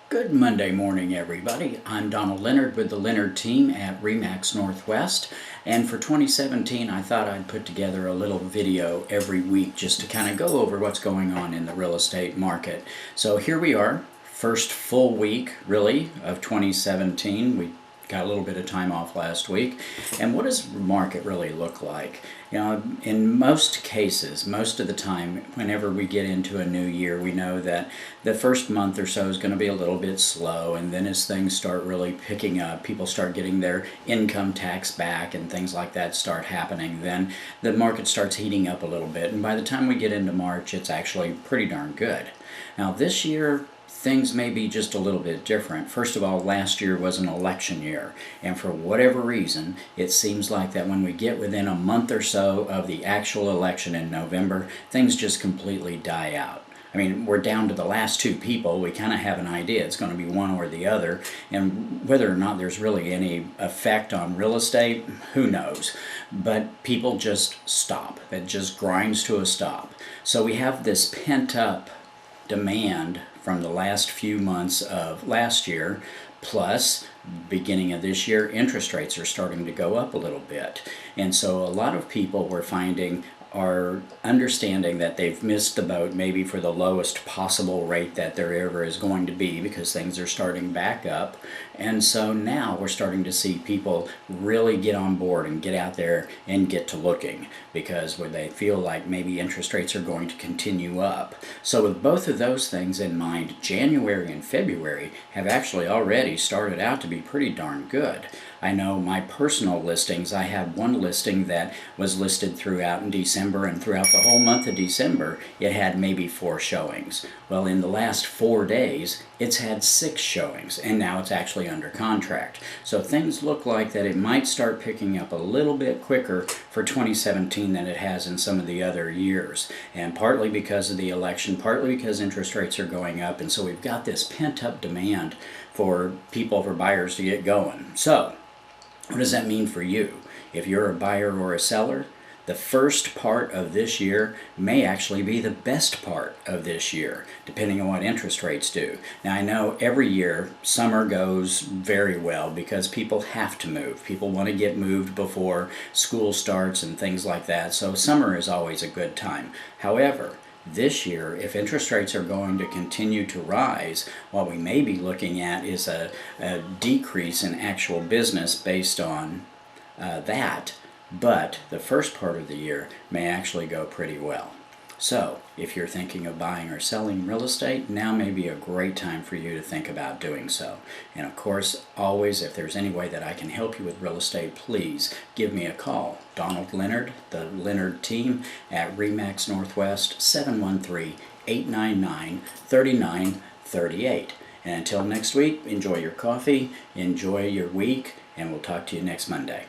Good Monday morning, everybody. I'm Donald Leonard with the Leonard team at RE/MAX Northwest. And for 2017, I thought I'd put together a little video every week just to kind of go over what's going on in the real estate market. So here we are, first full week, really, of 2017. We got a little bit of time off last week. And what does the market really look like? You know, in most cases, most of the time, whenever we get into a new year, we know that the first month or so is going to be a little bit slow, and then as things start really picking up, people start getting their income tax back and things like that start happening, then the market starts heating up a little bit, and by the time we get into March, it's actually pretty darn good. Now this year, things may be just a little bit different. First of all, last year was an election year, and for whatever reason, it seems like that when we get within a month or so of the actual election in November, things just completely die out. I mean, we're down to the last two people. We kind of have an idea it's going to be one or the other, and whether or not there's really any effect on real estate, who knows. But people just stop. It just grinds to a stop. So we have this pent-up demand from the last few months of last year, plus beginning of this year, interest rates are starting to go up a little bit. And so a lot of people we're finding are understanding that they've missed the boat maybe for the lowest possible rate that there ever is going to be, because things are starting back up. And so now we're starting to see people really get on board and get out there and get to looking, because where they feel like maybe interest rates are going to continue up. So with both of those things in mind, January and February have actually already started out to be pretty darn good. I know my personal listings, I have one listing that was listed throughout in December, and throughout the whole month of December, it had maybe 4 showings. Well, in the last 4 days, it's had 6 showings, and now it's actually under contract. So things look like that it might start picking up a little bit quicker for 2017 than it has in some of the other years. And partly because of the election, partly because interest rates are going up, and so we've got this pent-up demand for people, for buyers to get going. So, what does that mean for you? If you're a buyer or a seller, the first part of this year may actually be the best part of this year, depending on what interest rates do. Now, I know every year summer goes very well because people have to move. People want to get moved before school starts and things like that, so summer is always a good time. However, this year, if interest rates are going to continue to rise, what we may be looking at is a decrease in actual business based on that. But the first part of the year may actually go pretty well. So, if you're thinking of buying or selling real estate, now may be a great time for you to think about doing so. And of course, always, if there's any way that I can help you with real estate, please give me a call. Donald Leonard, the Leonard team at RE/MAX Northwest, 713-899-3938. And until next week, enjoy your coffee, enjoy your week, and we'll talk to you next Monday.